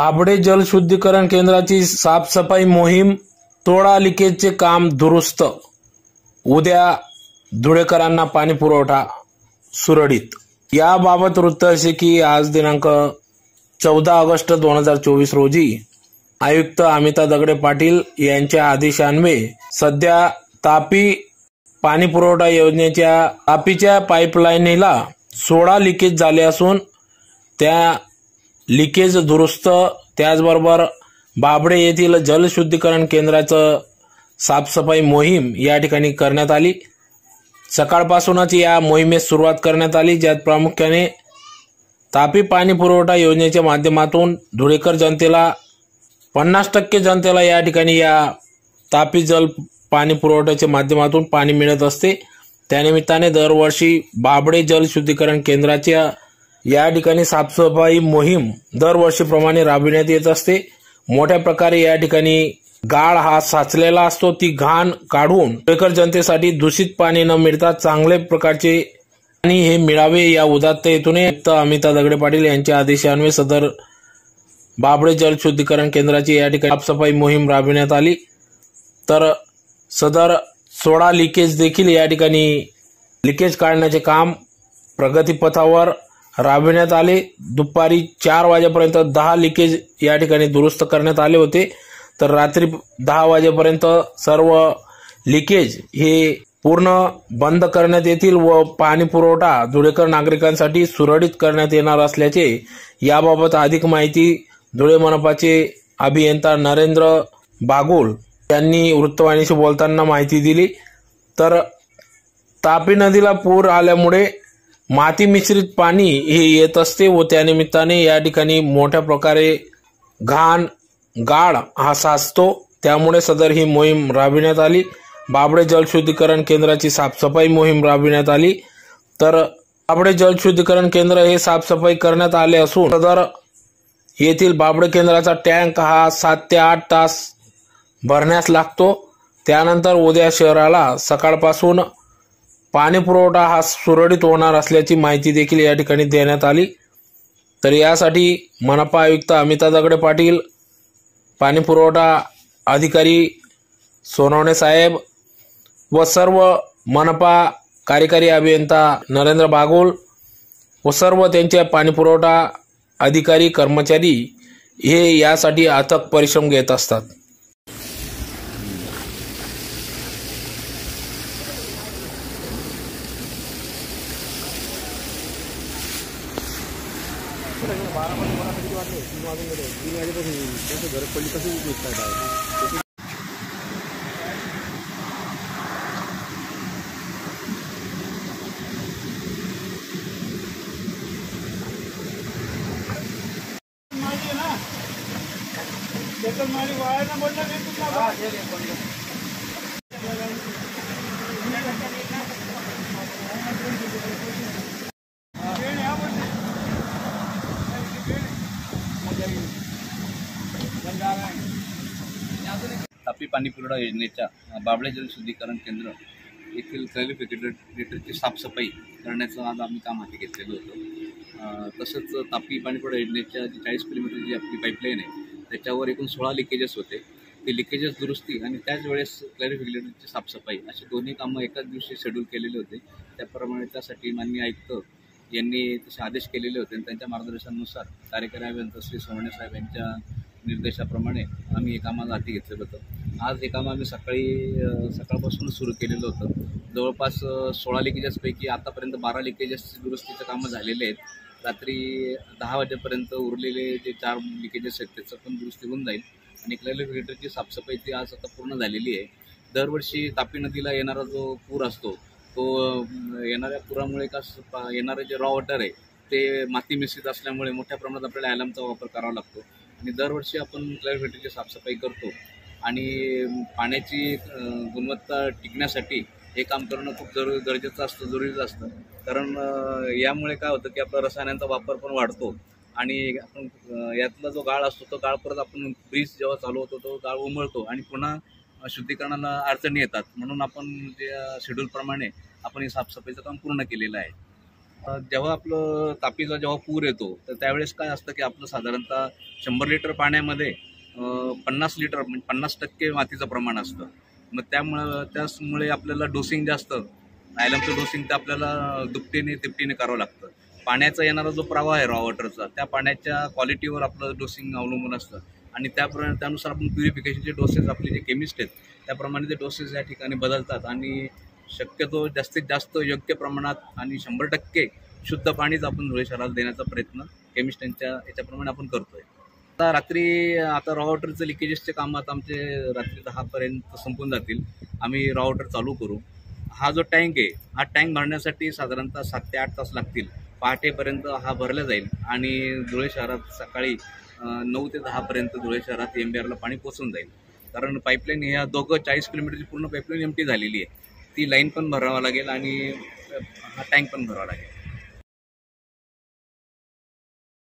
बाभडे जलशुद्धीकरण केंद्राची साफसफाई मोहीम, तोडा लिकेजचे काम दुरुस्त। उद्या धुळेकरांना पाणी पुरवठा सुरळीत। याबाबत वृत्त असे की आज दिनांक 14 ऑगस्ट 2024 रोजी आयुक्त अमिता दगडे पाटील यांच्या आदेशान्वये सध्या तापी पाणी पुरवठा योजनेच्या तापीच्या पाईपलाईनला 16 लिकेज झाले असून त्या लिकेज दुरुस्त, त्याचबरोबर बाभडे येथील जलशुद्धीकरण केंद्राचं साफसफाई मोहीम या ठिकाणी करण्यात आली। सकाळपासूनच या मोहिमेस सुरुवात करण्यात आली, ज्यात प्रामुख्याने तापी पाणी पुरवठा योजनेच्या माध्यमातून धुळेकर जनतेला 50% जनतेला या ठिकाणी या तापी जल पाणी पुरवठ्याच्या माध्यमातून पाणी मिळत असते। त्यानिमित्ताने दरवर्षी बाभडे जलशुद्धीकरण केंद्राच्या या ठिकाणी साफसफाई मोहीम दरवर्षीप्रमाणे राबविण्यात येत असते। मोठ्या प्रकारे या ठिकाणी गाळ हा साचलेला असतो, ती घाण काढून धुळेकर जनतेसाठी दूषित पाणी न मिळता चांगले प्रकारचे पाणी हे मिळावे या उदात्त हेतूने अमिता दगडे पाटील यांच्या आदेशान्वये सदर बाभडे जलशुद्धीकरण केंद्राची या ठिकाणी साफसफाई मोहीम राबविण्यात आली। तर सदर 16 लिकेज देखील या ठिकाणी लिकेज काढण्याचे काम प्रगतीपथावर राबविण्यात आले। दुपारी 4 वाजेपर्यंत 10 लिकेज या ठिकाणी दुरुस्त करण्यात आले होते, तर रात्री 10 वाजेपर्यंत सर्व लिकेज हे पूर्ण बंद करण्यात येतील व पाणी पुरवठा धुळेकर नागरिकांसाठी सुरळीत करण्यात येणार असल्याचे याबाबत अधिक माहिती धुळे मनपाचे अभियंता नरेंद्र बागुल यांनी वृत्तवाहिनीशी बोलताना माहिती दिली। तर तापी नदीला पूर आल्यामुळे माती मिश्रित पाणी हे येत असते व त्यानिमित्ताने या ठिकाणी मोठ्या प्रकारे घाण गाळ हा साचतो, त्यामुळे सदर ही मोहीम राबविण्यात आली। बाभडे जलशुद्धीकरण केंद्राची साफसफाई मोहीम राबविण्यात आली। तर बाभडे जलशुद्धीकरण केंद्र हे साफसफाई करण्यात आले असून सदर येथील बाभडे केंद्राचा टँक हा 7 ते 8 तास भरण्यास लागतो। त्यानंतर उद्या शहराला सकाळपासून पाणी पुरवठा हा सुरळीत होणार असल्याची माहिती देखील या ठिकाणी देण्यात आली। तर यासाठी मनपा आयुक्त अमिता दगडे पाटील, पाणी पुरवठा अधिकारी सोनवणे साहेब व सर्व मनपा कार्यकारी अभियंता नरेंद्र बागुल व सर्व त्यांचे पाणी पुरवठा अधिकारी कर्मचारी हे यासाठी अथक परिश्रम घेत असतात। तापी पाणी पुरवठा योजनेच्या बाभडे जलशुद्धीकरण केंद्र येथील क्लॅरिफिकेटरची साफसफाई करण्याचं आज आम्ही काम हाती घेतलेलं होतं। तसंच तापी पाणी पुरवठा योजनेच्या 40 किलोमीटर जी आपली पाईपलाईन आहे त्याच्यावर एकूण 16 लिकेजेस होते, ते लिकेजेस दुरुस्ती आणि त्याच वेळेस क्लॅरिफिकेटरची साफसफाई अशी दोन्ही कामं एकाच दिवशी शेड्यूल केलेले होते। त्याप्रमाणे त्यासाठी माननीय आयुक्त यांनी तसे आदेश केलेले होते आणि त्यांच्या मार्गदर्शनानुसार कार्यकारी अभियंता श्री सोनवणे साहेब यांच्या निर्देशाप्रमाणे आम्ही हे काम आज हाती घेतलेलं होतं। आज हे काम आम्ही सकाळपासून सुरू केलेलं होतं। जवळपास 16 लिकेजेसपैकी आतापर्यंत 12 लिकेजेस दुरुस्तीचं कामं झालेले आहेत। रात्री 10 वाजेपर्यंत उरलेले जे 4 लिकेजेस आहेत त्याचं पण दुरुस्ती होऊन जाईल आणि क्लॅरिफिकेटरची साफसफाई ती आज आता पूर्ण झालेली आहे। दरवर्षी तापी नदीला येणारा जो पूर असतो तो येणाऱ्या पुरामुळे येणारं जे रॉ वॉटर आहे ते माती मिश्रित असल्यामुळे मोठ्या प्रमाणात आपल्याला ॲलमचा वापर करावा लागतो आणि दरवर्षी आपण क्लॅरिफिकेटरची साफसफाई करतो आणि पाण्याची गुणवत्ता टिकण्यासाठी हे काम करणं खूप गरजेचं असतं, जरुरीचं असतं। कारण यामुळे काय होतं की आपला रसायनांचा वापर पण वाढतो आणि आपण यातला जो गाळ असतो तो गाळ परत आपण ब्रीज जेव्हा चालू होतो तो गाळ उमळतो आणि पुन्हा शुद्धीकरणाला अडचणी येतात। म्हणून आपण जे शेड्यूलप्रमाणे आपण हे साफसफाईचं काम पूर्ण केलेलं आहे। जेव्हा आपलं तापीचा जेव्हा पूर येतो तर त्यावेळेस काय असतं की आपलं साधारणतः 100 लिटर पाण्यामध्ये 50 लिटर म्हणजे 50% मातीचं प्रमाण असतं. मग त्यामुळे आपल्याला डोसिंग जास्त नायलमचं डोसिंग तर आपल्याला दुपटीने तिपटीने करावं लागतं. पाण्याचा येणारा जो प्रवाह आहे रॉ वॉटरचा त्या पाण्याच्या क्वालिटीवर आपलं डोसिंग अवलंबून असतं आणि त्यानुसार आपण प्युरिफिकेशनचे डोसेस आपले जे केमिस्ट आहेत त्याप्रमाणे ते डोसेस या ठिकाणी बदलतात आणि शक्यतो जास्तीत जास्त योग्य प्रमाणात आणि 100% शुद्ध पाणीच आपण धुळे शहराला देण्याचा प्रयत्न केमिस्टांच्या याच्याप्रमाणे आपण करतोय. आता रॉ वॉटरचं लिकेजेसचे कामं आता आमचे रात्री 10पर्यंत संपून जातील. आम्ही रॉ वॉटर चालू करू. हा जो टँक आहे हा टँक भरण्यासाठी साधारणतः 7 ते 8 तास लागतील. पहाटेपर्यंत हा भरला जाईल आणि धुळे शहरात सकाळी 9 ते 10पर्यंत धुळे शहरात MBRला पाणी पोहोचून जाईल. कारण पाईपलाईन ह्या 40 किलोमीटरची पूर्ण पाईपलाईन एमटी झालेली आहे. ती लाईन पण भरावं लागेल आणि हा टँक पण भरावा लागेल.